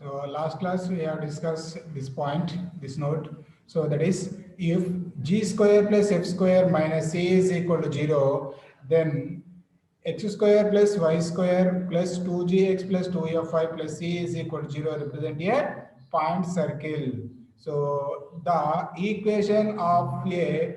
So last class we have discussed this point, this note. So that is if g square plus f square minus c is equal to 0, then x square plus y square plus 2gx plus 2fy plus c is equal to 0 represent a point circle. So the equation of a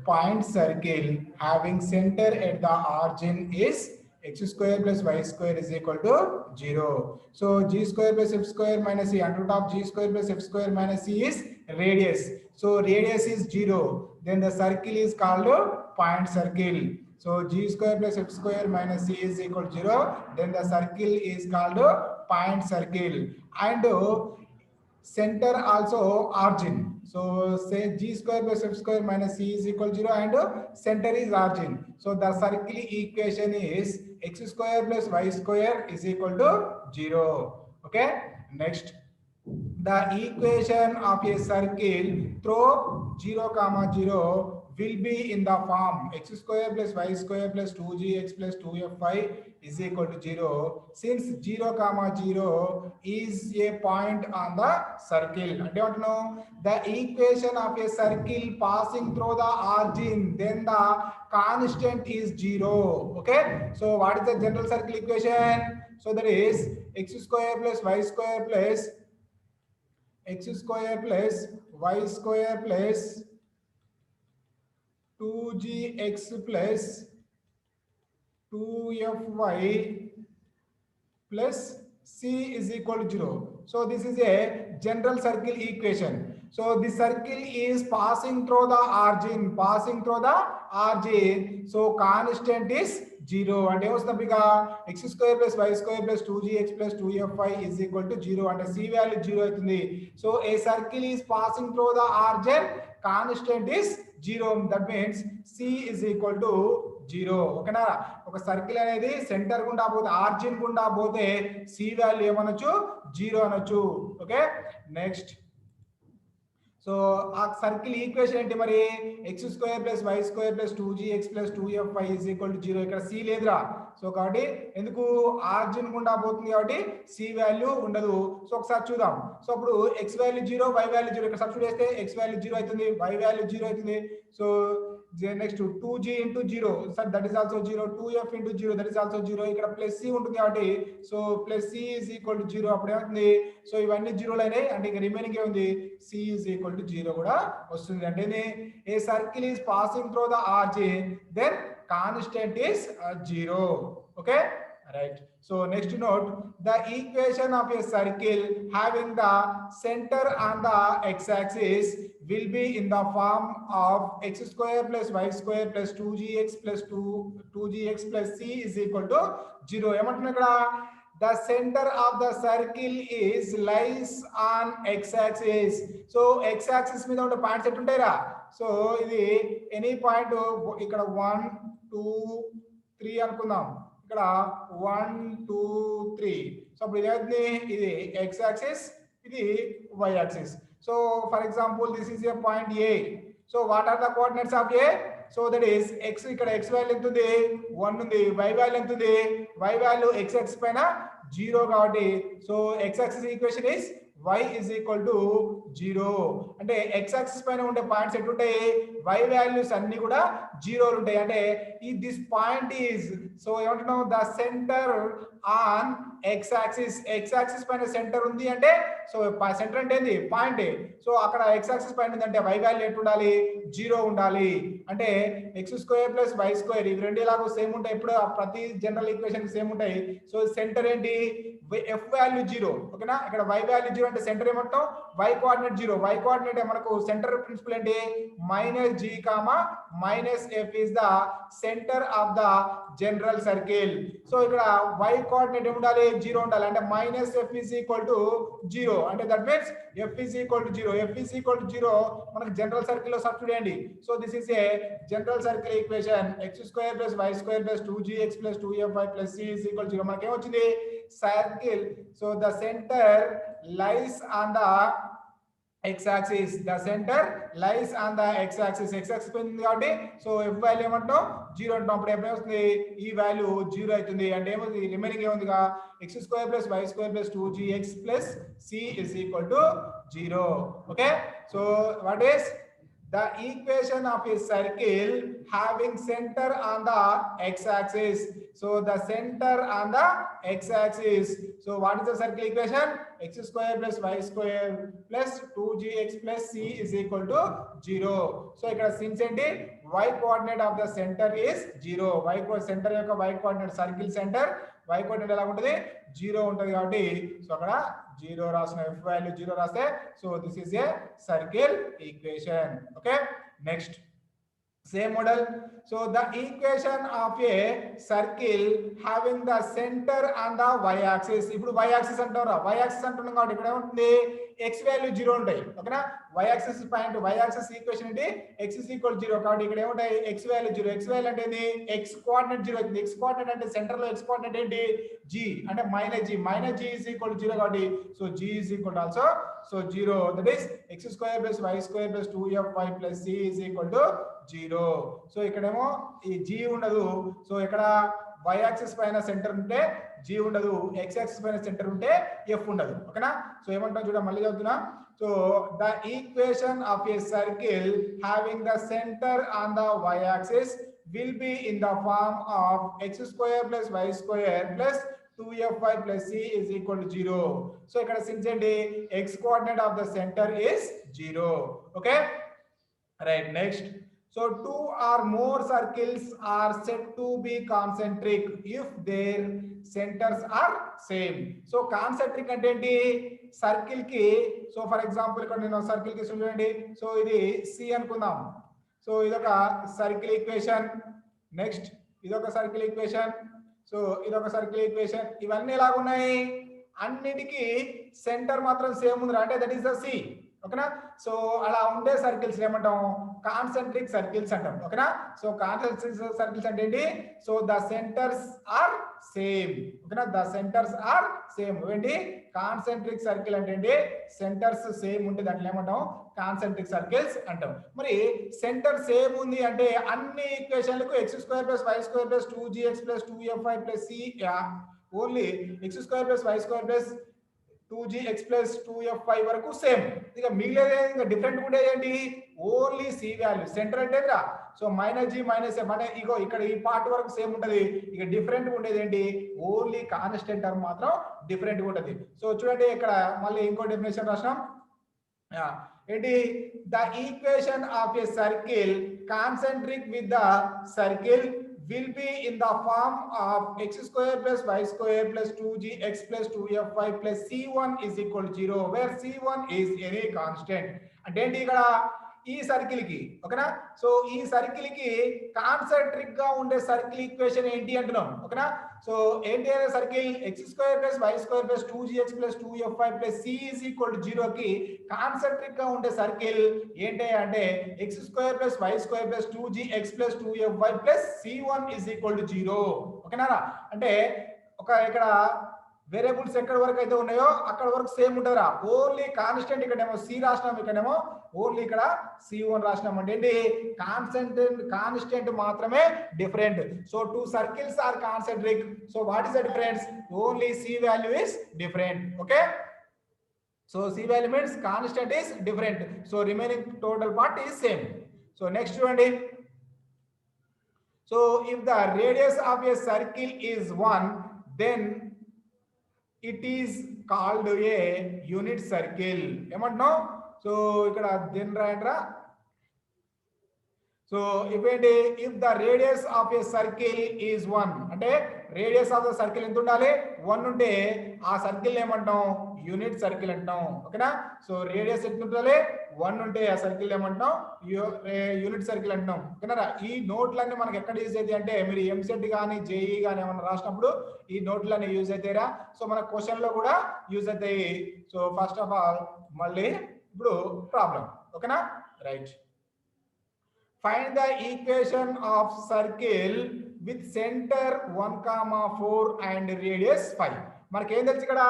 point circle having center at the origin is x square plus y square is equal to 0. So g square plus f square minus c under root of g square plus f square minus c is radius. So radius is 0. Then the circle is called point circle. So g square plus f square minus c is equal to 0. Then the circle is called point circle. And center also origin. So say g square plus f square minus c is equal to 0 and center is origin. So the circle equation is x square plus y square is equal to 0. Okay. Next, the equation of a circle through 0 comma 0 will be in the form x square plus y square plus 2gx plus 2fy is equal to 0. Since 0 comma 0 is a point on the circle, I don't know the equation of a circle passing through the origin, then the constant is 0. Okay, so what is the general circle equation? So that is x square plus y square plus x square plus y square plus 2gx plus 2fy plus c is equal to 0. So this is a general circle equation. So the circle is passing through the origin, So constant is 0. And what's the bigger x square plus y square plus 2gx plus 2fy is equal to 0. And c value 0. So a circle is passing through the origin, constant is 0. That means c is equal to 0. ఓకేనా, ఒక circle అనేది centre గుండా పోతే ఆర్జిన్ గుండా పోతే C value ఏమనొచ్చు 0 అనొచ్చు. Okay, next. So ఆ సర్కిల్ ఈక్వేషన్ ఏంటి మరి? X square plus y square plus 2gx plus 2fy is equal to 0. ఇక్కడ సి లేదురా. సో కాబట్టి ఎందుకు ఆర్జిన్ గుండా పోతుంది కాబట్టి సి వాల్యూ ఉండదు. సో ఒకసారి చూద్దాం. సో అప్పుడు ఎక్స్ వాల్యూ 0, వై వాల్యూ 0. ఇక్కడ సబ్స్టిట్యూట్ చేస్తే ఎక్స్ వాల్యూ 0 అవుతుంది, వై వాల్యూ 0 అవుతుంది. So next 2g into 0, sir that is also 0. 2f into 0 that is also 0. ఇక్కడ ప్లస్ సి ఉంటుంది కాబట్టి so plus C is equal to 0. అప్పుడు ఏమవుతుంది? సో ఇవన్నీ జీరోలు అయినాయి అంటే ఇంకా రిమైనింగ్ ఏముంది? సి ఈజ్ ఈక్వల్ టు 0 కూడా వస్తుంది. అంటే a circle is passing through the origin then constant is 0. Okay, right. So next note, the equation of a circle having the center on the x-axis will be in the form of x square plus y square plus 2gx plus 2gx plus c is equal to 0. ఏమంటున్నా ఇక్కడ? The center of the circle is lies on x-axis. So x-axis మీద ఉండే points ఎట్టు ఉంటాయిరా? So ఇది any point ఇక్కడ 1 2 3 అనుకుందాం. ఇక్కడ 1 2 3. సో అప్పుడు ఇది ఇది x యాక్సిస్, ఇది y axis. So for example this is a point A. So what are the coordinates of A? So that is x, ఇక్కడ x వాల్యూ ఎంత ఉంది? 1 ఉంది. y వాల్యూ ఎంత ఉంది? y వాల్యూ x యాక్సిస్ పైన 0 కాబట్టి so x axis equation is y is equal to 0. అంటే x axis పైన ఉండే పాయింట్స్ ఎట్లుంటాయి? y వాల్యూస్ అన్ని కూడా 0 ఉంటాయి. అంటే ఈ దిస్ పాయింట్ ఈజ్, సో ఏమంటున్నాం? The centre on x axis. x axis పైన సెంటర్ ఉంది అంటే సో సెంటర్ అంటే ఏంది? పాయింట్. సో అక్కడ x యాక్సిస్ పైన ఉందంటే y వాల్యూ ఎట్టు ఉండాలి? 0 ఉండాలి. అంటే x square plus y square ఇవి రెండు ఎలాగో సేమ్ ఉంటాయి. ఇప్పుడు ప్రతి జనరల్ ఈక్వేషన్ సేమ్ ఉంటాయి. సో సెంటర్ ఏంటి? f value 0. ఓకేనా, ఇక్కడ y వాల్యూ 0 అంటే సెంటర్ ఏమంటాం? y coordinate 0. y కోఆర్డినేట్ మనకు సెంటర్ ప్రిన్సిపల్ ఏంటి? -g, -f is the center of the general circle. So ఇక్కడ y కోఆర్డినేట్ ఉండాలి? 0 ఉండాలి. అంటే -f is equal to 0. అంటే that means f is equal to 0. f is equal to 0 మనకు general circle లో substitute చేయండి. So this is a general circle equation x square plus y square plus 2gx plus 2fy plus c is equal to 0. మనకి ఏమొచ్చింది? circle. So the center lies on the x-axis, the center lies on the x-axis. x-axis పోయింది కాబట్టి so f value ఏమంటాం 0 అంటాం. అప్పుడు ఏమవుతుంది ఈ value 0 అవుతుంది. అంటే ఏమవుతుంది remaining ఏముందిగా x² + y² + 2gx + c is equal to 0. okay, so what is the equation of a circle having center on the x-axis? So the center on the x-axis. So what is the circle equation? x² + y² + 2gx + c is equal to 0. So ఇక్కడ since ఏంటి y coordinate of the center is 0. y center యొక్క y coordinate circle center y coordinate ఎలా ఉంటుంది 0 ఉంటుంది కాబట్టి so అక్కడ 0 రాసిన f value 0 రాస్తే so this is a circle equation. Okay, next same model. So the equation of a circle having the center on the y axis. ఇప్పుడు y axis అంటారా, y axis అంటున్నాం కాబట్టి ఇక్కడ ఏముంటుంది x వాల్యూ 0 ఉంటాయి. ఓకేనా, y axis point y axis equation ఏంటి x is equal to 0 కాబట్టి ఇక్కడ ఏముంటాయి x వాల్యూ 0. x వాల్యూ అంటే ఏంది x కోఆర్డినేట్ 0 అవుతుంది. x కోఆర్డినేట్ అంటే సెంటర్ లో x కోఆర్డినేట్ ఏంటి g అంటే -g is equal to 0 కాబట్టి so g is equal to also so 0, that is x² + y² + 2fy + c is equal to 0. So ఇక్కడేమో ఈ g ఉండదు. సో ఇక్కడ y యాక్సిస్ పైన సెంటర్ ఉంటే g ఉండదు, x యాక్సిస్ పైన సెంటర్ ఉంటే f ఉండదు. ఓకేనా, సో ఏమంటాం చూడ మళ్ళీ చదువుతున్నా. So the equation of a circle having the centre on the y axis will be in the form of x² + y² + 2fy + c is equal to 0. So ఇక్కడ since ఏంటి x coordinate of the center is 0. okay, right, next. So two or more circles are said to be concentric if their centers are same. So concentric అంటే ఏంటి circle కి so for example ఇక్కడ నేను circle కి చూడండి. So ఇది c అనుకుందాం. So ఇదొక సర్కిల్ ఈక్వేషన్. నెక్స్ట్ ఇదొక సర్కిల్ ఈక్వేషన్. సో ఇదొక సర్కిల్ ఈక్వేషన్. ఇవన్నీ ఎలాగున్నాయి అన్నిటికీ సెంటర్ మాత్రం సేమ్ ఉంది అంటే దట్ ఈస్ ద సి. ఓకేనా, సో అలా ఉండే సర్కిల్స్ ఏమంటాం కాన్సెంట్రిక్ సర్కిల్స్ అంటాం. ఓకేనా, సో కాన్సెంట్రిక్ సర్కిల్స్ అంటే ఏంటి so the centres are same. ఓకేనా, ద సెంటర్స్ ఆర్ సేమ్. ఏంటి కాన్సెంట్రిక్ సర్కిల్ అంటే ఏంటి సెంటర్స్ సేమ్ ఉంటే దాంట్లో ఏమంటాం కాన్సెంట్రిక్ సర్కిల్స్ అంటాం. మరి సెంటర్ సేమ్ ఉంది అంటే అన్ని ఈక్వేషన్లకు x² + y² + 2gx + 2fy + c only x² + y² + 2gx + 2fy వరకు సేమ్. ఇక మిగిలేదే ఇంకా డిఫరెంట్ ఉండేది ఏంటి ఓన్లీ c వాల్యూ. సెంటర్ అంటే సో -g -f అంటే ఇగో ఇక్కడ ఈ పార్ట్ వరకు సేమ్ ఉంటది. ఇక డిఫరెంట్ ఉండేది ఏంటి ఓన్లీ కాన్స్టెంట్ టర్మ్ మాత్రం డిఫరెంట్ గా ఉంటది. సో చూడండి ఇక్కడ మళ్ళీ ఇంకో డెఫినేషన్ రాసాం ఏంటి the equation of a circle concentric with the circle will be in the form of x² + y² + 2gx + 2fy + c1 is equal to 0 where c1 is any constant. అంటే ఏంటి ఇక్కడ ఈ సర్కిల్ కి ఓకేనా, సో ఈ circle కి concentric గా ఉండే సర్కిల్ ఈక్వేషన్ ఏంటి అంటున్నాం. ఓకేనా, సో ఏంటి అనే circle x² + y² + 2gx + 2fy + c is equal to 0 కి కాన్సెంట్రిక్ గా ఉండే సర్కిల్ ఏంటి అంటే x² + y² + 2gx + 2fy + c1 is equal to 0. ఓకేనా, అంటే ఒక ఇక్కడ వేరియబుల్స్ ఎక్కడ వరకు అయితే ఉన్నాయో అక్కడ వరకు సేమ్ ఉంటుందిరా. ఓన్లీ కాన్స్టెంట్ ఇక్కడేమో సి రాసినాం, ఇక్కడేమో ఓన్లీ ఇక్కడ c1 రాసినాం. అంటే ఏంటి కాన్స్టెంట్ మాత్రమే different. So two circles are concentric. So what is the difference only c value is different. Okay, so c value means constant is different. So remaining total part is same. So next చూడండి. So if the radius of a circle is 1 then it is called a unit circle. ఏమంటున్నాం so ఇక్కడ then రాయండిరా. So if the radius of a circle is 1 అంటే radius of the circle ఎంత ఉండాలి 1 ఉంటే ఆ circle ఏమంటాం యూనిట్ సర్కిల్ అంటాం. ఓకేనా, సో రేడియస్ ఎంత ఉండాలి 1 ఉంటే ఆ సర్కిల్ ఏమంటాం యూనిట్ సర్కిల్ అంటాం. ఓకేనా, ఈ నోట్లన్నీ మనకి ఎక్కడ యూజ్ అవుతాయి అంటే మీరు ఎంసెట్ కానీ జేఈ కానీ ఏమన్నా రాసినప్పుడు ఈ నోట్లన్నీ యూజ్ అవుతాయిరా. సో మన క్వశ్చన్ లో కూడా యూజ్ అవుతాయి. సో ఫస్ట్ ఆఫ్ ఆల్ మళ్ళీ ఇప్పుడు ప్రాబ్లం. ఓకేనా, right. Find the equation of circle with center 1, 4 and radius 5. మనకి ఏం తెలుసు ఇక్కడ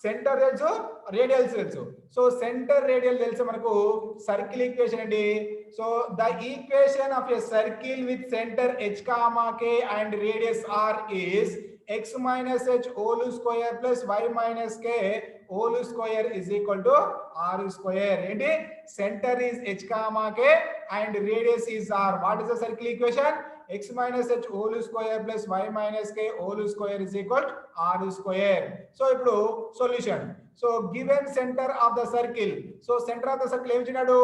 సెంటర్ తెలుసు, రేడియల్స్ తెలుసు. సో సెంటర్ రేడియల్ తెలుసు మనకు సర్కిల్ ఈక్వేషన్ అండి. So the equation of a circle with centre h, k and radius r is x minus h whole square plus y minus k whole square is equal to r square. ఏంటి centre is h, k and radius is r. What is the circle equation? X minus h whole square plus y minus k whole square is equal to r square. So ఇప్పుడు solution. So given center of the circle. So center of the circle ఏమి ఇచ్చినాడు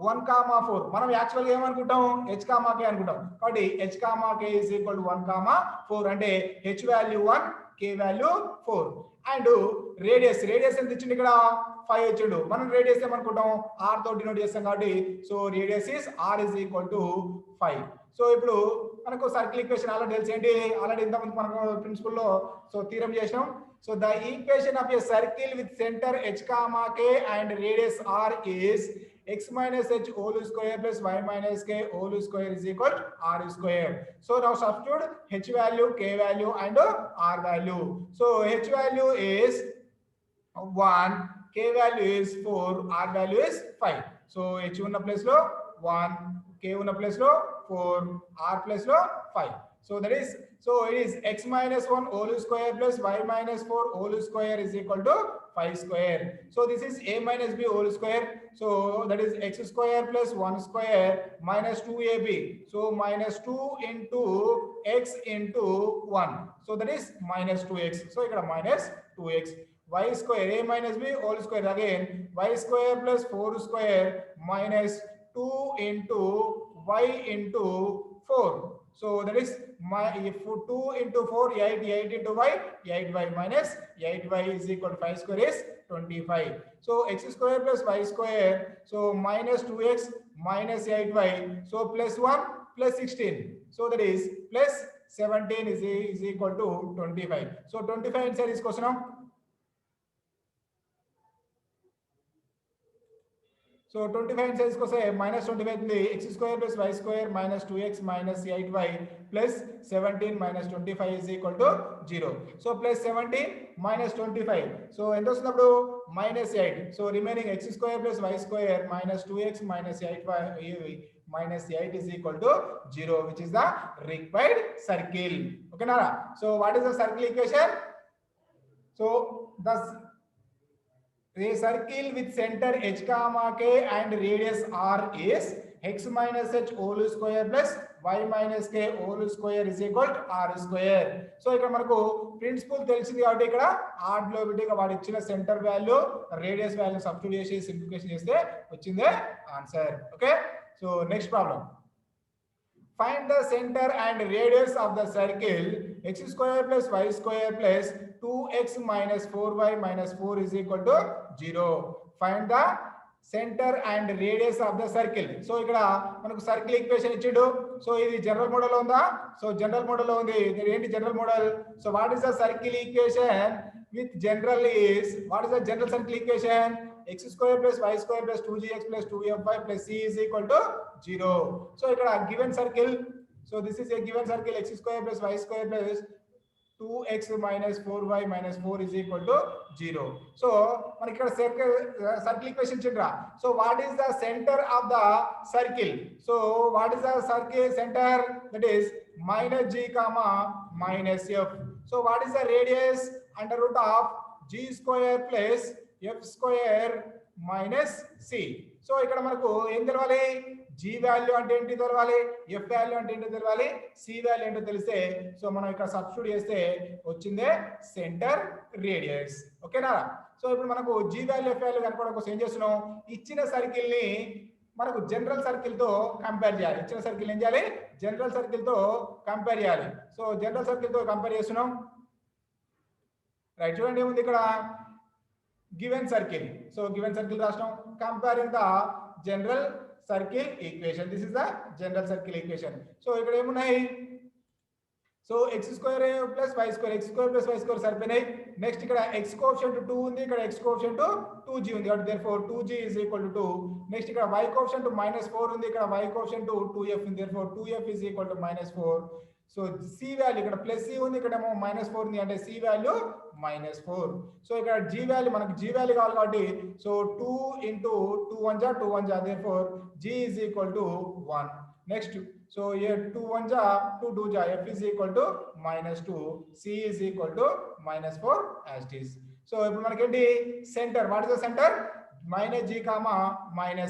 1,4. మనం actual గా ఏమనుకుంటాం h, k అనుకుంటాం. కాబట్టి h, k is equal to 1,4 అంటే h value 1, k value 4. And radius ఎంత ఇచ్చిండు ఇక్కడ 5 ఇచ్చిండు. మనం రేడియస్ ఏమనుకుంటాం r తో డినోట్ చేస్తాం కాబట్టి so radius is r is equal to 5. So ఇప్పుడు మనకు సర్కిల్ ఈక్వేషన్ ఆల్రెడీ తెలిసి ఏంటి ఆల్రెడీ ఇంతకుముందు మనకు ప్రిన్సిపల్ లో సో థీరం చేసినాం. So the equation of a circle with centre h, k and radius r is x minus h whole square plus y minus k whole square is equal to r square. So now substitute h value, k value and r value. So h value is 1, k value is 4, r value is 5. So h ఉన్న place లో 1, k ఉన్న place లో 4, r place లో 5. So that is, so it is x minus 1 whole square plus y minus 4 whole square is equal to 5 square. So this is a minus b whole square. So that is x square plus 1 square minus 2ab. So minus 2 into x into 1. So that is minus 2x. So here minus 2x. Y square a minus b whole square again. Y square plus 4 square minus 2 into y into 4. So that is my if 2 into 4 8, 8 into y 8y minus 8y is equal to 5 square is 25. So x square plus y square, so minus 2x minus 8y, so plus 1 plus 16. So that is plus 17 is equal to 25. So 25 inside this question now. So 25 inside this question minus 25 the x square plus y square minus 2x minus 8y plus 17 minus 25 is equal to 0. So plus 17 minus 25. So end వస్తున్నప్పుడు minus 8. So remaining x square plus y square minus 2x minus 8y minus 8 is equal to 0, which is the required circle. Okay nara. So what is the circle equation? So thus a circle with center h, k and radius r is x minus h whole square plus y minus k whole square is equal to r square. So ఇక్కడ మనకు principal తెలిసింది కాబట్టి ఇక్కడ r లో బిట్గా వాడు ఇచ్చిన centre value radius value substitute చేసి simplification చేస్తే వచ్చిందే answer. Okay, so next problem. Find the center and radius of the circle x square plus y square plus 2x minus 4y minus 4 is equal to 0. Find the center and radius of the circle. So ఇక్కడ మనకు circle equation ఇచ్చిండు. So ఇది general model లో ఉందా? So general model లో ఉంది. ఏంటి general model? So what is the circle equation with general is, what is the general circle equation? X square plus y square plus 2gx plus 2fy plus c is equal to 0. So ikkada given circle, so this is a given circle x square plus y square plus 2x minus 4y minus 4 is equal to 0. So మనకి ఇక్కడ circle equation chindra. So what is the center of the circle? So what is the circle center? That is minus g comma minus f. So what is the radius? Under root of g square plus f square minus c. So ఇక్కడ మనకు ఏం తెలవాలి? g value అంటే ఏంటి తెలవాలి, f value అంటే ఏంటి తెలవాలి, c వాల్యూ ఏంటో తెలిస్తే సో మనం ఇక్కడ సబ్స్టిట్యూట్ చేస్తే వచ్చిందే సెంటర్ రేడియస్. ఓకేనా? సో ఇప్పుడు మనకు g వాల్యూ f వాల్యూ కనుక్కోవడం కోసం ఏం చేస్తున్నాం, ఇచ్చిన సర్కిల్ ని మనకు జనరల్ సర్కిల్ తో కంపేర్ చేయాలి. ఇచ్చిన సర్కిల్ ఏం చేయాలి, జనరల్ సర్కిల్ తో కంపేర్ చేయాలి. సో జనరల్ సర్కిల్ తో కంపేర్ చేస్తున్నాం. రైట్, చూడండి ఏముంది ఇక్కడ given circle. So given circle రాస్తాం, comparing the general circle equation. This is the general circle equation. So ఇక్కడ ఏమున్నాయి, so x square plus y square, x square plus y square సరిపోయినాయి. Next ఇక్కడ x coefficient 2 ఉంది, ఇక్కడ x coefficient 2g ఉంది కాబట్టి therefore 2g is equal to 2. Next ఇక్కడ y coefficient -4 ఉంది, ఇక్కడ y కోఎఫిషియంట్ 2f ఉంది, therefore 2f is equal to -4. So C value ఇక్కడ ప్లస్ సి ఉంది, ఇక్కడ ఏమో -4 ఉంది, అంటే సి వాల్యూ -4. సో ఇక్కడ జీ వాల్యూ మనకు జీ వాల్యూ కావాలి కాబట్టి so 2 into 2 1 2 1 therefore g is equal to 1. Next so here 2 1 2 2 f is equal to -2, c is equal to -4 as it is. So ఇప్పుడు మనకేంటి centre, what is the centre -g,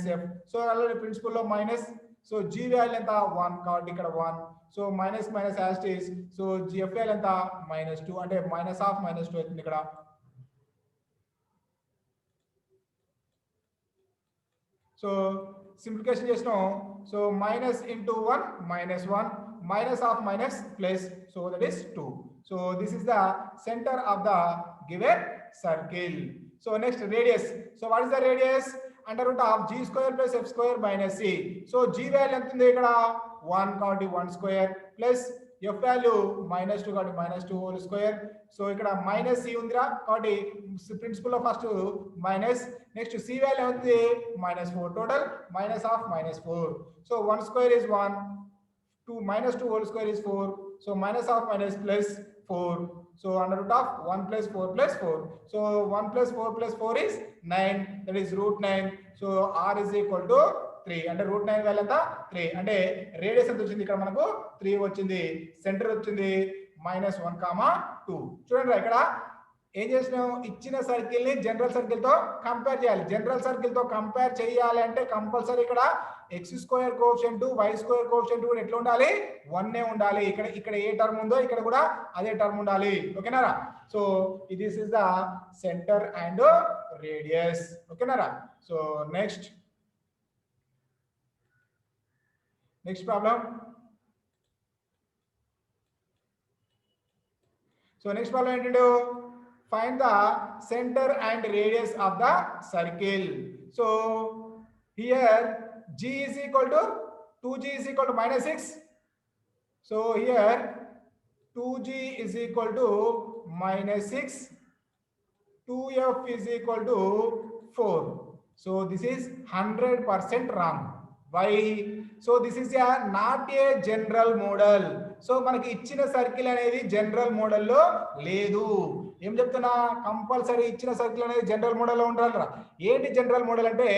-f. So అలాగే principal లో minus, so g value ఎంత 1 కాబట్టి ఇక్కడ 1. So minus minus as it is. So gf value ఎంత -2, అంటే -2 అవుతుంది ఇక్కడ. సో సింప్లిఫికేషన్ చేసినాం. So minus into 1 -1 minus of minus plus, so that is 2. So this is the center of the given circle. So next radius. So what is the radius? Under root of g square plus f square minus c. So g value ఎంత ఉంది ఇక్కడ 1 కాబట్టి 1 square plus f value -2 కాబట్టి -2 whole square. So ఇక్కడ minus c ఉందిరా కాబట్టి principal లో first minus, next c value ఉంది -4, total minus of -4. So 1 square is 1, 2 -2 whole square is 4. So minus of minus plus 4. So under root of 1 plus 4 plus 4. So 1 plus 4 plus 4 is 9. That is root 9. So r is equal to 3. అంటే root 9 value ఎంత 3. అంటే radius ఎంత వచ్చింది ఇక్కడ మనకు 3 వచ్చింది. Centre వచ్చింది -1, 2. చూడండి ఇక్కడ ఏం చేసినాం, ఇచ్చిన సర్కిల్ ని జనరల్ సర్కిల్ తో కంపేర్ చేయాలి. జనరల్ సర్కిల్ తో కంపేర్ చేయాలి అంటే కంపల్సరీ ఇక్కడ x square coefficient y square coefficient కూడా ఎట్లా ఉండాలి 1 ఉండాలి. ఇక్కడ ఏ టర్మ్ ఉందో ఇక్కడ కూడా అదే టర్మ్ ఉండాలి. ఓకేనారా. So this is the centre and radius. ఓకేనారా. So next problem. So next problem ఏంటంటే find the center and radius of the circle. So here g is equal to 2g is equal to -6. So here 2g is equal to -6, 2f is equal to 4. So this is 100% wrong. Why? So this is not a general model. So మనకి ఇచ్చిన circle అనేది general మోడల్లో లేదు. ఏం చెప్తున్నా, compulsory ఇచ్చిన circle అనేది general మోడల్లో ఉండాలిరా. ఏంటి జనరల్ మోడల్ అంటే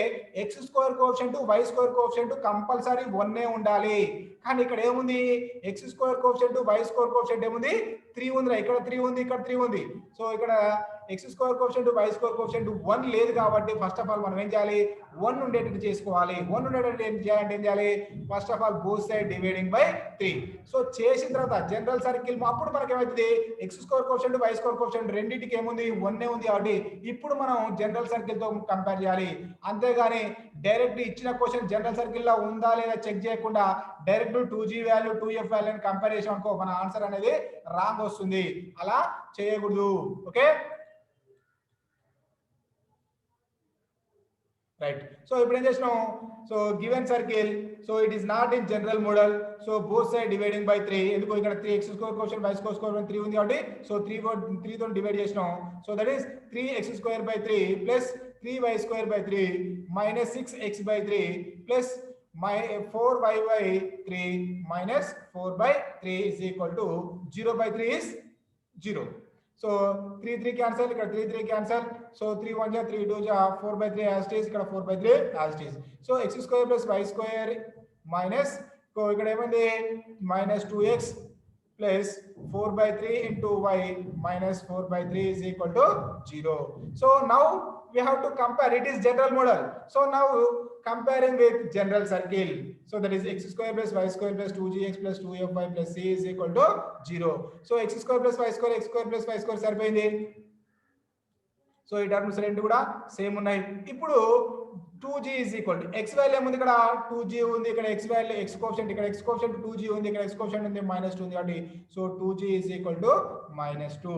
x square coefficient y square coefficient compulsory 1 ఉండాలి. కానీ ఇక్కడ ఏముంది, x square coefficient y square coefficient ఏముంది 3 ఉందిరా. ఇక్కడ 3 ఉంది, ఇక్కడ 3 ఉంది. సో ఇక్కడ x square coefficient y square coefficient 1 లేదు కాబట్టి ఫస్ట్ ఆఫ్ ఆల్ మనం ఏం చేయాలి, 1 ఉండేటట్టు చేసుకోవాలి. 1 ఉండేటట్టు ఏం చేయాలి, first of all both side dividing by 3. So చేసిన తర్వాత జనరల్ సర్కిల్ అప్పుడు మనకి ఏమవుతుంది, x square coefficient y square coefficient రెండింటికి ఏముంది 1 ఉంది కాబట్టి ఇప్పుడు మనం జనరల్ సర్కిల్ తో కంపేర్ చేయాలి. అంతేగాని డైరెక్ట్ ఇచ్చిన క్వశ్చన్ జనరల్ సర్కిల్ లో ఉందా లేదా చెక్ చేయకుండా direct 2g value 2f value compare చేసాం అనుకో మన ఆన్సర్ అనేది రాంగ్ వస్తుంది. అలా చేయకూడదు. Okay right. సో ఇప్పుడు ఏం చేసినాం, so given circle, so it is not in general model. So both side dividing by 3. ఎందుకు ఇక్కడ 3x square coefficient y square coefficient 3 ఉంది కాబట్టి సో 3 తో డివైడ్ చేసినాం. So that is 3x square by 3 plus 3y square by 3 minus 6x by 3 plus 4y by 3 minus 4 by 3 is equal to 0 by 3 is 0. So 3 3 cancel, ఇక్కడ 3 3 cancel. So 3 1 3 2 4 by 3 as it is, ఇక్కడ 4 by 3 as it is. So x square plus y square minus ఇక్కడ ఏమైంది -2x plus 4 by 3 into y minus 4 by 3 is equal to 0. So now we have to compare. It is general model. So now comparing with general circle. So that is x square plus y square plus 2gx plus 2fy plus c is equal to 0. So x square plus y square, x square plus y square సరిపోయింది. So ఈ terms రెండు కూడా same ఉన్నాయి. ఇప్పుడు 2g is equal to x value ఏముంది, ఇక్కడ 2g ఉంది, ఇక్కడ x వాల్యూ x కోఎఫిషియంట్, ఇక్కడ x కోఎఫిషియంట్ 2g ఉంది, ఇక్కడ x కోఎఫిషియంట్ ఉంది -2 ఉంది కాబట్టి so 2g is equal to -2.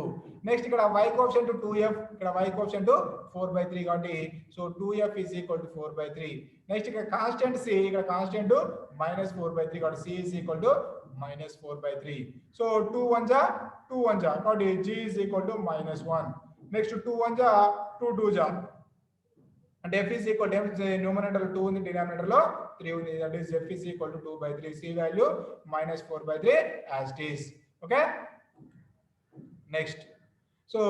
Next ఇక్కడ y కోఎఫిషియంట్ 2f, ఇక్కడ y కోఎఫిషియంట్ 4/3 కాబట్టి so 2f is equal to 4/3. Next ఇక్కడ కాన్స్టెంట్ c, ఇక్కడ కాన్స్టెంట్ -4/3 కాబట్టి c is equal to -4/3. So 2 1 2 1 కాబట్టి g is equal to -1. Next 2 1 2 2 అంటే f is equal to numerator 2 ఉంది, denominator లో 3 ఉంది. That is f is equal to 2 by 3. C value minus 4 by 3 as it is. Okay. Next. So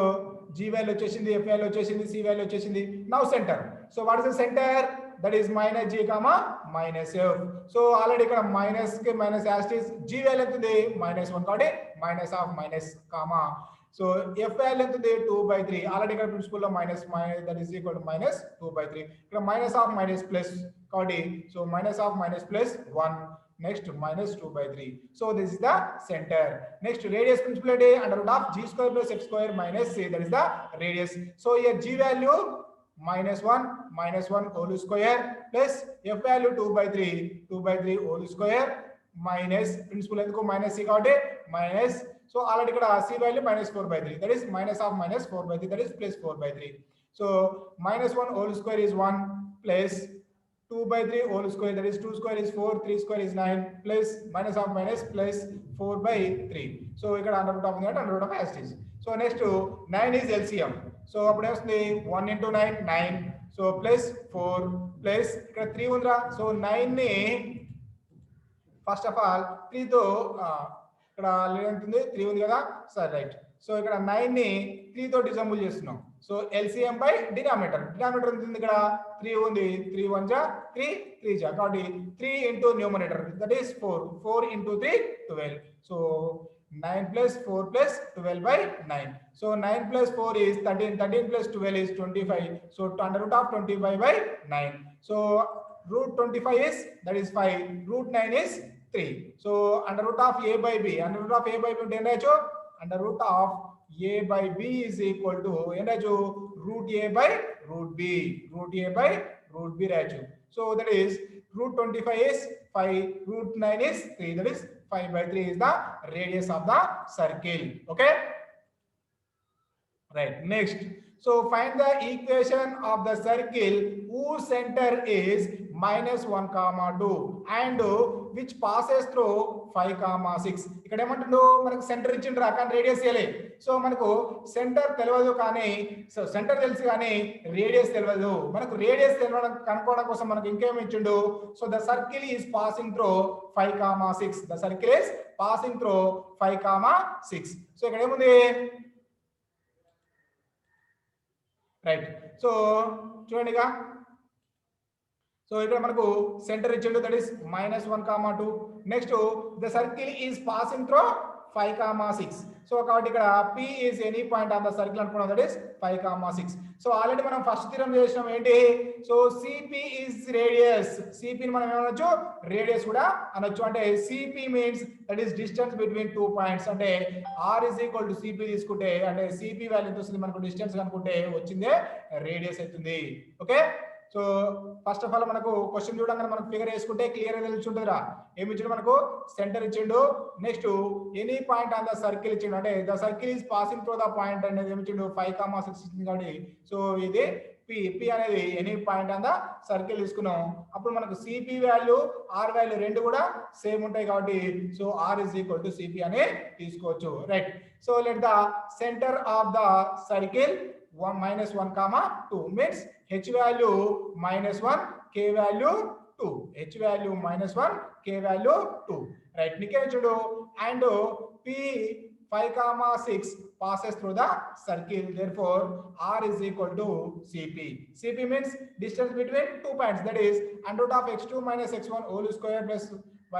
G value వచ్చేసింది, F value వచ్చేసింది, C value వచ్చేసింది. Now center. So what is the center? That is minus G comma minus F. So already ఇక్కడ minus కి minus as it is. G value ఎంత ఉంది? -1 కాబట్టి minus of minus comma. So F value ఎంత ఉంది? 2 by 3. Already ఇక్కడ principal లో minus that is equal to minus 2 by 3. ఇక్కడ minus of minus plus కాబట్టి so minus of minus plus 1. Next minus 2 by 3. So this is the center. Next radius principle under root of g square plus f square minus c, that is the radius. So here g value -1 whole square plus f value 2 by 3 whole square minus principle ఎందుకు minus c కాబట్టి minus. So already ఇక్కడ c value -4 by 3, that is minus of minus 4 by 3, that is plus 4 by 3. So -1 whole square is 1 plus 2 by 3 whole square, that is 2 square is 4, 3 square is 9 plus minus of minus plus 4 by 3. So ఇక్కడ under root of that, under root of as it is. So next 9 is LCM. So అప్పుడు వస్తుంది 1 into 9 9. So plus 4 plus ఇక్కడ 3 ఉందిరా. So 9 ని first of all 3 తో ఇక్కడ length ఉంది 3 ఉంది కదా సరే రైట్. సో ఇక్కడ 9 ని 3 తో డిసెంబుల్ చేస్తున్నాం. సో LCM బై డినామినేటర్ ఎంత ఉంది ఇక్కడ 3 ఉంది, 3 1 జా 3 3 జా కాబట్టి 3 into numerator that is 4 into 3 12. So 9 plus 4 plus 12 by 9. So 9 plus 4 is 13, 13 plus 12 is 25. So under root of 25 by 9. So root 25 is, that is 5, root 9 is 3. So under root of a by b, under root of a by b ఉంటే ఏంటో under root of a by b is equal to ఏంటో root a by root b, root a by root b రాయొచ్చు. So that is root 25 is 5, root 9 is 3, that is 5 by 3 is the radius of the circle. Okay, right. Next, so find the equation of the circle whose center is -1 comma 2 and which passes through 5 comma 6. ఇక్కడ ఏమంటుందో మనకు centre ఇచ్చిండ్రా కానీ radius ఇవ్వలే. So మనకు centre తెలియదు కానీ so centre తెలుసు కానీ రేడియస్ తెలియదు. మనకు రేడియస్ తెలియడం కనుక్కోవడం కోసం మనకు ఇంకేమి ఇచ్చిండు. So the circle is passing through 5 comma 6. The circle is passing through 5 comma 6. So ఇక్కడ ఏముంది రైట్. సో చూడండిగా సో ఇక్కడ మనకు సెంటర్ ఇచ్చిండు that is -1 comma 2. Next the circle is passing through 5 comma 6. So కాబట్టి ఇక్కడ p is any point on the circle అనుకున్నాం that is 5 comma 6. So already మనం first theorem చేసినాం ఏంటి. So cp is radius. cp ని మనం ఏమనొచ్చు రేడియస్ కూడా అనొచ్చు. అంటే cp means that is distance between 2 points. అంటే r is equal to cp తీసుకుంటే అంటే cp వాల్యూ ఎంత వస్తుంది మనకు డిస్టెన్స్ కనుక్కుంటే వచ్చిందే రేడియస్ అవుతుంది. Okay. So first of all మనకు క్వశ్చన్ చూడంగానే మనకు ఫిగర్ వేసుకుంటే క్లియర్ గా తెలుసుంటుందిరా. ఏమి ఇచ్చిండు మనకు సెంటర్ ఇచ్చిండు. Next any point on the circle ఇచ్చిండు. అంటే the circle is passing through the point అనేది ఏమి ఇచ్చిండు 5 comma 6 ఇచ్చింది కాబట్టి సో ఇది p అనేది any point on the circle తీసుకున్నాం. అప్పుడు మనకు cp వాల్యూ r వాల్యూ రెండు కూడా సేమ్ ఉంటాయి కాబట్టి so r is equal to cp అని తీసుకోవచ్చు. Right. So let the centre of the circle -1 comma 2 means h value -1 k value 2, h value -1 k value 2. right. Nikke chudu and p 5 comma 6 passes through the circle, therefore r is equal to cp. Cp means distance between 2 points, that is under root of x2 minus x1 whole square plus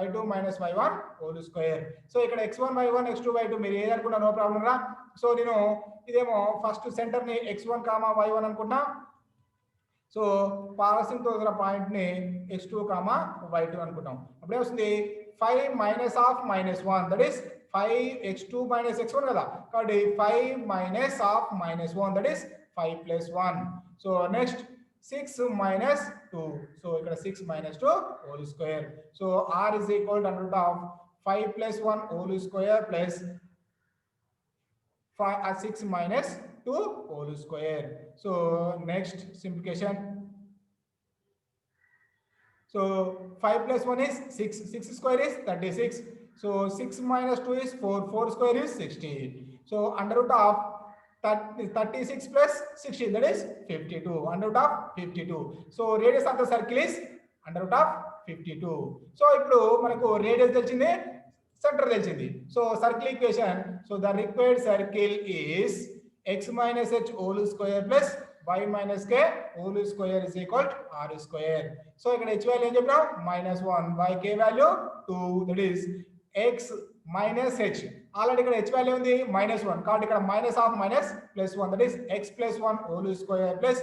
y2 minus y1 whole square. So ఇక్కడ x1 y1 x2 y2 మీరు ఏది అనుకున్నా no problem రా. So నేను ఇదేమో first centre ని x1 comma y1 అనుకున్నా. So passing తో పాయింట్ ని x2 కామా y2 అనుకుంటాం. అప్పుడు ఏమొస్తుంది 5 minus of -1, that is 5 x2 minus x1 కదా కాబట్టి 5 minus of -1, that is 5 plus 1. So next 6 minus 2. So ఇక్కడ 6 minus 2 whole square. So r is equal to under root of 5 plus 1 whole square plus 6 minus 2 whole square. So next simplification. So 5 plus 1 is 6. 6 square is 36. So 6 minus 2 is 4. 4 square is 16. So under root of 36 plus 16, that is 52. Under root of 52. So radius of the circle is under root of 52. So ఇప్పుడు మనకు radius తెలిసింది, centre తెలిసింది. So circle equation, so the required circle is x minus h whole square plus y minus k whole square is equal to r square. So ఇక్కడ h value ఏం చెప్పినాం, -1, y k value 2, that is x minus h. Already ఇక్కడ h value ఉంది -1, కాబట్టి ఇక్కడ minus of minus +1, that is x + 1 whole square plus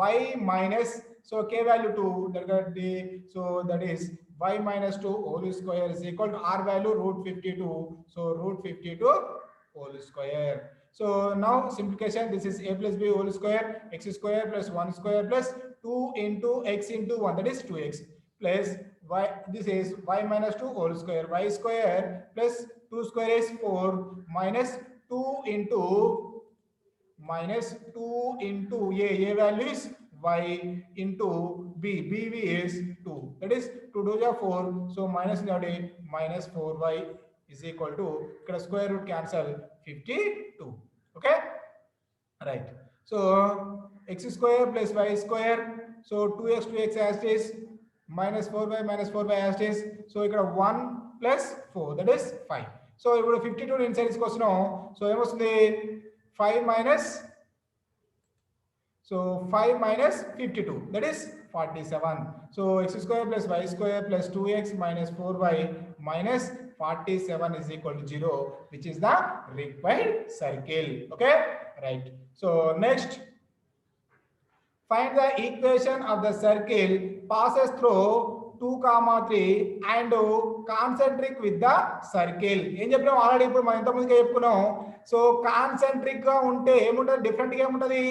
y minus, so k value 2, that is y minus 2 whole square is equal to r value √52, so √52 whole square. So now simplification, this is a plus b whole square, x square plus 1 square plus 2 into x into 1, that is 2x, plus y, this is y minus 2 whole square, y square plus 2 square is 4 minus 2 into a value is y into b is 2, that is 2 2 are 4, so minus minus 4y is equal to, ఇక్కడ square root cancel, 52. Okay, right. So x square plus y square, so 2x as it is, minus 4y as it is, so ఇక్కడ 1 plus 4, that is 5. So ఇప్పుడు 52 inside తీసుకొస్తున్నాం, so ఏమొస్తుంది 5 minus 52, that is 47. So x square plus y square plus 2x minus 4y minus 47 is equal to 0, which is the required circle. Okay, right. So next, find the equation of the circle passes through 2, 3 and concentric with the circle. ఏం చెప్పినాం already, ఇప్పుడు మనం ఇంతకుముందుగా చెప్పుకున్నాం. So concentric గా ఉంటే ఏముంటది, different గా ఏముంటది,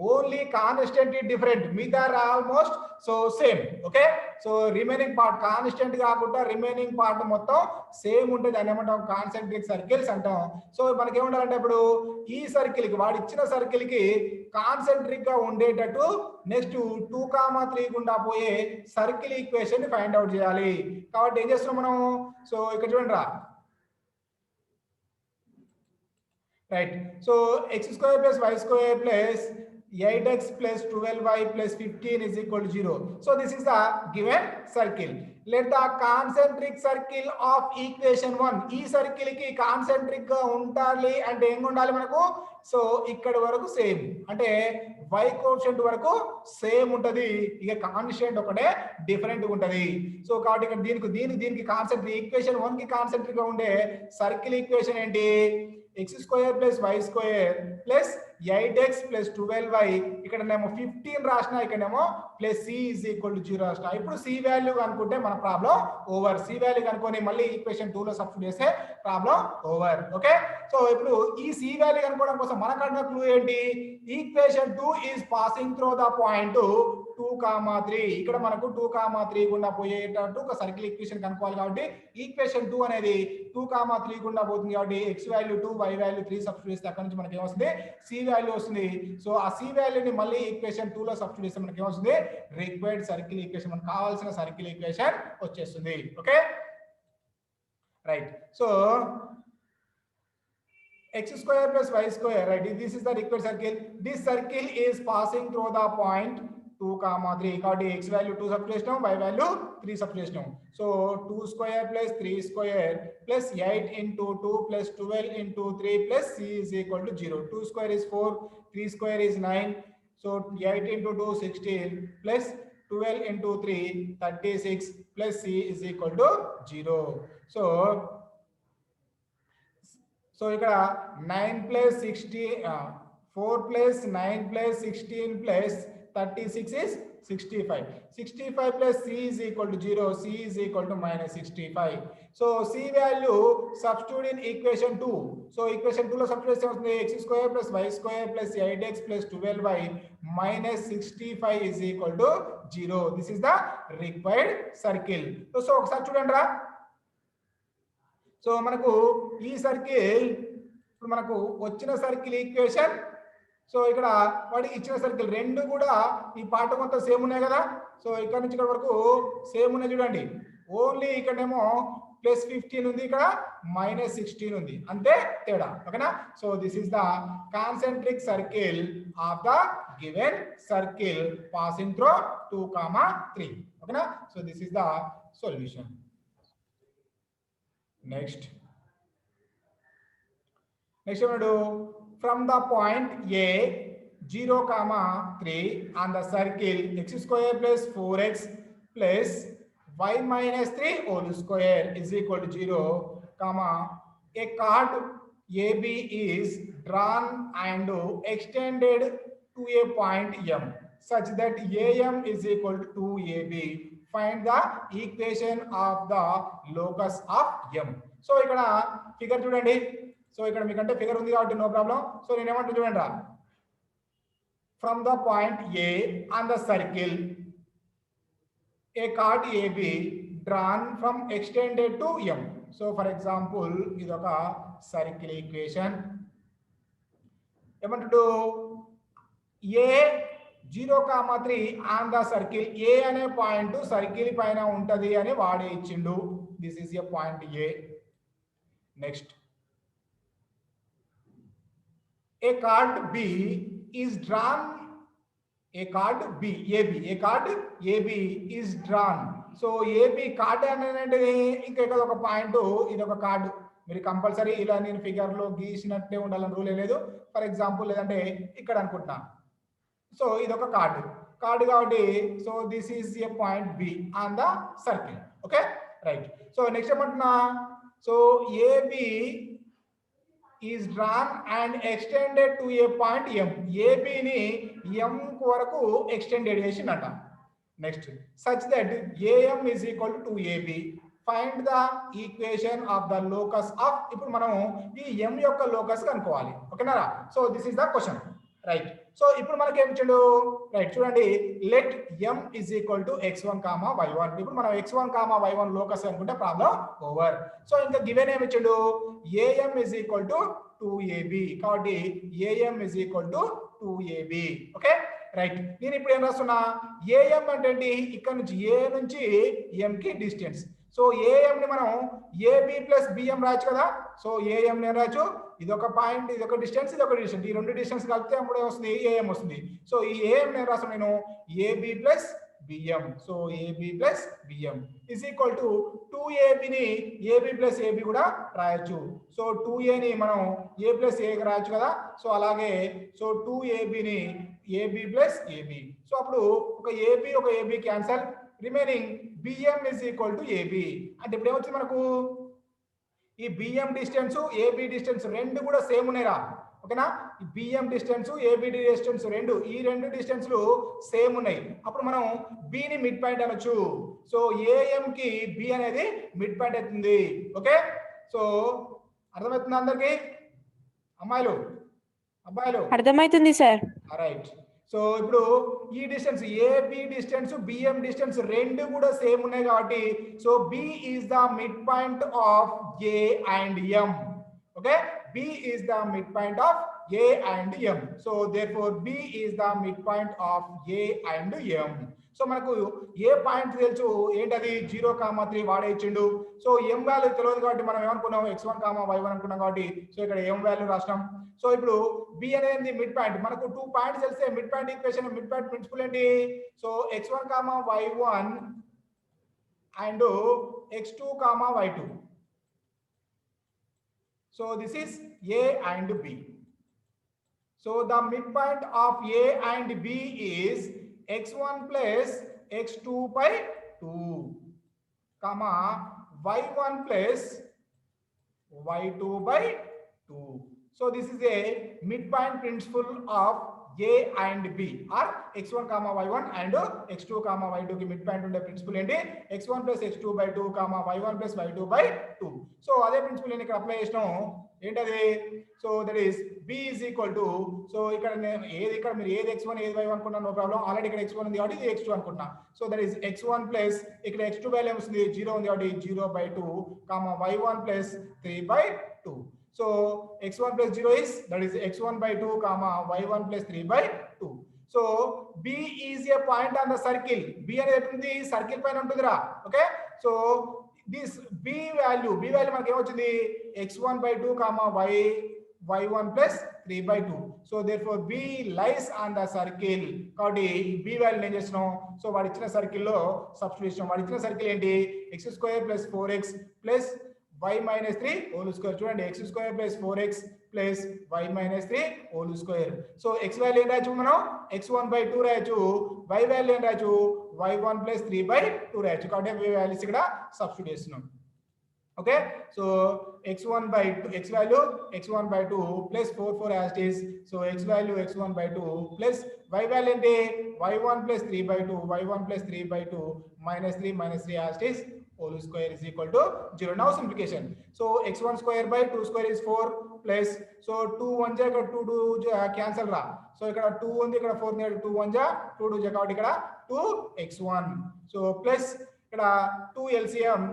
ఓన్లీ కాన్స్టెంట్ డిఫరెంట్, మిగతా almost so same. Okay, so remaining part constant కాకుండా రిమైనింగ్ పార్ట్ మొత్తం సేమ్ ఉంటుంది, అని ఏమంటాం కాన్సెంట్రిక్ సర్కిల్స్ అంటాం. సో మనకి ఏముండాలంటే ఇప్పుడు ఈ సర్కిల్ కి, వాడు ఇచ్చిన సర్కిల్ కి కాన్సెంట్రిక్ గా ఉండేటట్టు నెక్స్ట్ 2, 3 గుండా పోయే సర్కిల్ ఈక్వేషన్ ఫైండ్ అవుట్ చేయాలి. కాబట్టి ఏం చేస్తున్నాం మనం, సో ఇక్కడ చూడండి రా, right. So x square plus y square plus 8x plus 12y plus 15 is equal to 0. So this is the given circle. Let the concentric circle of equation 1, ఈ circle కి కాన్సెంట్రిక్ గా ఉండాలి అంటే ఏం ఉండాలి మనకు, సో ఇక్కడ వరకు సేమ్, అంటే y కోఎఫిషియంట్ వరకు సేమ్ ఉంటది, ఇక కాన్స్టెంట్ ఒకటే డిఫరెంట్ ఉంటది. సో కాబట్టి ఇక్కడ దీనికి కాన్సెంట్రిక్, ఈక్వేషన్ 1 కి కాన్సెంట్రిక్ గా ఉండే సర్కిల్ ఈక్వేషన్ ఏంటి, x square plus y square plus 8x plus 12y, ఇక్కడనేమో 15 రాసిన, ఇక్కడనేమో plus c is equal to 0 రాసిన. ఇప్పుడు c వాల్యూ కనుక్కుంటే మన ప్రాబ్లం ఓవర్. c వాల్యూ కనుక్కొని మళ్ళీ ఈక్వేషన్ 2 లో సబ్స్టిట్యూట్ చేస్తే ప్రాబ్లం ఓవర్. ఓకే, సో ఇప్పుడు ఈ c వాల్యూ కనుక్కోవడం కోసం మనకన్నా క్లూ ఏంటి, equation 2 is passing through the point 2, 3. ఇక్కడ మనకు 2, 3 గుండా పోయేటట్టు ఒక సర్కిల్ ఈక్వేషన్ కనుక్కోవాలి. కాబట్టి ఈక్వేషన్ 2 అనేది 2, 3 గుండా పోతుంది, కాబట్టి x value 2 y value 3 substitute చేస్తే అక్కడ నుంచి మనకి ఏమొస్తుంది, c వాల్యూ వస్తుంది. సో ఆ c వాల్యూని మళ్ళీ ఈక్వేషన్ 2 లో సబ్స్టిట్యూట్ చేస్తే మనకి ఏమొస్తుంది, రిక్వైర్డ్ సర్కిల్ ఈక్వేషన్, మనకు కావాల్సిన సర్కిల్ ఈక్వేషన్ వచ్చేస్తుంది. Okay, right. So x square plus y square, right, this is the required circle. This circle is passing through the point 2, 3. కాబట్టి x వాల్యూ 2 సబ్స్టిట్యూట్ చేసినాం, y value 3 substitute చేసినాం. So 2 square plus 3 square plus 8 into 2 plus 12 into 3 plus c is equal to 0. 2 square is 4, 3 square is 9, so 8 into 2 16 plus 12 into 3 36 plus c is equal to 0. So ఇక్కడ 9 plus 16, 4 plus 9 plus 16 plus 36 is 65. 65 plus c is equal to 0. c is equal to minus 65. So c value substitute in equation 2. So equation 2 లో substitute చేస్తే x square plus y square plus 8x plus 12y minus 65 is equal to 0. This is the required circle. So ఒకసారి చూడండి రా. So మనకు ఈ circle, ఇప్పుడు మనకు వచ్చిన సర్కిల్ ఈక్వేషన్, సో ఇక్కడ వాడికి ఇచ్చిన సర్కిల్ రెండు కూడా ఈ పార్ట్ మొత్తం సేమ్ ఉన్నాయి కదా. సో ఇక్కడ నుంచి ఇక్కడ వరకు సేమ్ ఉన్నాయి చూడండి, ఓన్లీ ఇక్కడేమో ప్లస్ 15 ఉంది, ఇక్కడ మైనస్ 16 ఉంది, అంతే తేడా. ఓకేనా, so this is the concentric circle of the given circle passing through 2, 3. ఓకేనా, so this is the solution. Next we do from the point A 0, 3 on the circle x square plus 4x plus y minus 3 whole square is equal to 0, a chord AB is drawn and extended to a point M such that AM is equal to 2AB. Find the equation of the locus of M. So ikkada figure chudandi. So ikkada meekante figure undi kabatti no problem. So nenu emantu chudandra, from the point A on the circle a chord AB drawn from extended to M. So for example idoka circle equation. Emantu A 0, 3 on the circle A అనే point circle పైన ఉంటది అని వాడే ఇచ్చిండు. This is a point A. Next a chord B is drawn, a chord B AB, a chord AB is drawn. So AB card అనేది ఇంకా ఇక్కడ ఒక పాయింట్, ఇది ఒక కార్డు. మీరు కంపల్సరీ ఇలా నేను ఫిగర్ లో గీసినట్టే ఉండాలని రూల్ లేదు. ఫర్ ఎగ్జాంపుల్ లేదంటే ఇక్కడ అనుకుంటున్నా. సో ఇది ఒక కార్డు కాబట్టి so this is a point B on the circle. Okay right. So next ఏమంటున్నా, so AB is drawn and extended to a point M. ఏబిని ఎం వరకు ఎక్స్టెండెడ్ చేసిందట. Next such that AM is equal to AB. Find the equation of the locus of. ఇప్పుడు మనం ఈ M యొక్క locus కనుక్కోవాలి. ఓకేనా. So this is the question. Right. So ఇప్పుడు మనకి ఏమి ఇచ్చిండు, రైట్ చూడండి, let m is equal to x1, y1. ఇప్పుడు మనం x1, y1 లోకస్ అనుకుంటే ప్రాబ్లం ఓవర్. సో ఇంకా గివెన్ ఏమి ఇచ్చిండు, am is equal to 2ab. కాబట్టి am is equal to 2ab. Okay right. నేను ఇప్పుడు ఏం రాస్తున్నా, am అంటే ఏంటి, ఇక్కడ నుంచి a నుంచి m కి డిస్టెన్స్. సో am ని మనం ab ప్లస్ bm రాయొచ్చు కదా. సో am నేను రాయొచ్చు, ఇది ఒక పాయింట్, ఇది ఒక డిస్టెన్స్, ఇది ఒక డిస్టెన్స్. ఈ రెండు డిస్టెన్స్ కలిపితే అప్పుడు వస్తుంది am వస్తుంది. సో ఈ am నేను రాస్తాను, నేను ab plus bm. So ab plus bm is equal to 2ab ని ab ప్లస్ ab కూడా రాయొచ్చు. సో 2a ని మనం a ప్లస్ a రాయొచ్చు కదా. సో అలాగే సో 2ab ని ab ప్లస్ ab. సో అప్పుడు ఒక ab cancel, remaining bm is equal to ab. అంటే ఇప్పుడు ఏమొచ్చింది మనకు, ఈ బిఎం డిస్టెన్స్ ఏబి డిస్టెన్స్ రెండు కూడా సేమ్ ఉన్నాయిరా. ఓకేనా. ఈ బిఎం డిస్టెన్స్ ఏబి డిస్టెన్స్ రెండు, ఈ రెండు డిస్టెన్స్లు సేమ్ ఉన్నాయి. అప్పుడు మనం బిని మిడ్ పాయింట్ అనొచ్చు. సో ఏఎం కి బి అనేది మిడ్ పాయింట్ అవుతుంది. ఓకే. సో అర్థమవుతుంది అందరికి, అమ్మాయిలు అబ్బాయిలు? అర్థమవుతుంది సార్. రైట్. సో ఇప్పుడు ఈ distance AB distance BM distance రెండు కూడా సేమ్ ఉన్నాయి కాబట్టి so B is the mid point of A and M. Okay, B is the mid point of A and M. So therefore B is the mid point of A and M. So మనకు A point తెలుసు, ఏంటది 0, 3 వాడే ఇచ్చిండు. So ఎం value తెలియదు కాబట్టి మనం ఏమనుకున్నాం, x1, y1 అనుకున్నాం కాబట్టి సో ఇక్కడ ఎం వాల్యూ రాసినాం. సో ఇప్పుడు బి అనేది మిడ్ పాయింట్. మనకు 2 పాయింట్స్ తెలిస్తే mid point equation, mid point principle ఏంటి, so x1, y1 and x2, y2. So this is a and b. So the mid point of a and b is x1 plus x2 by 2, y1 plus y2 by 2. So this is a midpoint principle of a and b, or x1, y1 and x2, y2 की midpoint ఉండే principal ఏంటి, x1 plus x2 by 2, y1 plus y2 by 2. So అదే principal నేను ఇక్కడ apply చేసినాం. ఏంటది, so that is b is equal to, so ఇక్కడ నేను ఏది, ఇక్కడ మీరు ఏది x1 ఏది y1 అనుకున్నా నో ప్రాబ్లం. ఆల్రెడీ ఇక్కడ x1 ఉంది కాబట్టి ఇది x2 అనుకుంటున్నా. So that is x1 plus ఇక్కడ x2 వాల్యూ వస్తుంది 0 ఉంది కాబట్టి 0 by 2, y1 plus 3 by 2. So x1 plus 0 is, that is x1 by 2, y1 plus 3 by 2. So b is a point on the circle. b అనేది ఎట్లుంది, circle పైన ఉంటుందిరా. Okay. So this b value మనకి ఏమొచ్చింది, x1 by 2, y1 plus 3 by 2. So therefore B lies on the circle. కాబట్టి B value ఏం చేస్తున్నాం? So వాడు ఇచ్చిన సర్కిల్ లో సబ్స్టిట్యూషన్. వాడు ఇచ్చిన సర్కిల్ ఏంటి? x square plus 4x plus y minus 3 whole square. చూడండి x square plus 4x plus y minus 3 whole square. So x value ఏం రాయొచ్చు మనం? x1 by 2 రాయొచ్చు. y వాల్యూ ఏం రాయొచ్చు? y1 plus 3 by 2 రాయొచ్చు. కాబట్టి v వాల్యూస్ ఇక్కడ సబ్స్టిట్యూట్ చేస్తున్నాం. Okay, so x1 by 2, x value x1 by 2 plus 4 as it is. So x value x1 by 2 plus y value ante y1 plus 3 by 2, y1 plus 3 by 2 minus 3 as it is, whole square is equal to 0. Now simplification. So x1 square by 2 square is 4 plus, so 2 1 ja ikkada 2 cancel ra. So ikkada 2 undi, ikkada 4 ni 2 1 ja 2 2 ja kabatti ikkada 2x1. So plus ikkada 2 LCM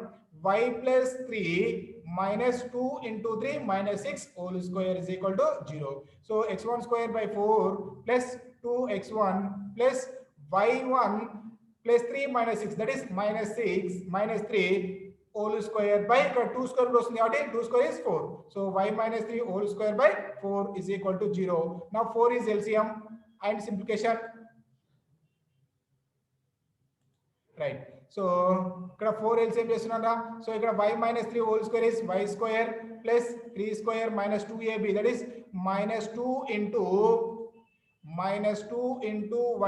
y plus 3 minus 2 into 3 minus 6 whole square is equal to 0. So x1 square by 4 plus 2x1 plus y1 plus 3 minus 6, that is minus 6 minus 3 whole square by 2 square plus 2 square is 4. So y minus 3 whole square by 4 is equal to 0. Now 4 is LCM and simplification. Right. So ఇక్కడ 4 LCM చేస్తున్నారా? So ఇక్కడ y minus 3 whole square is y square plus 3 square minus 2ab, that is minus 2 into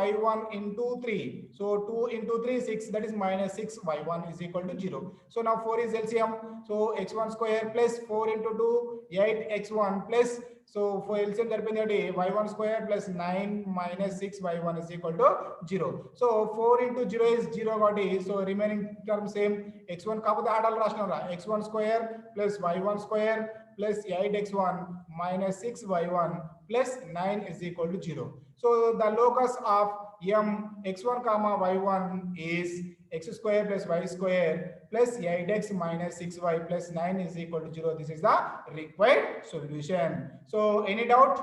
y1 into 3. So 2 into 3 6, that is minus 6 y1 is equal to 0. So now 4 is LCM. So x1 square plus 4 into 2 8x1 plus, so for LCM జరిపోయింది y1 square plus 9 minus 6 y1 is equal to 0. So 4 into 0 is 0 కాబట్టి, so remaining term same. x1 కాకపోతే ఆడాలి రాసినారా? x1 square plus y1 square plus 8x1 minus 6y1 plus 9 is equal to 0. So the locus of m x1 comma y1 is x square plus y square plus 8x minus 6y plus 9 is equal to 0. This is the required solution. So any doubt?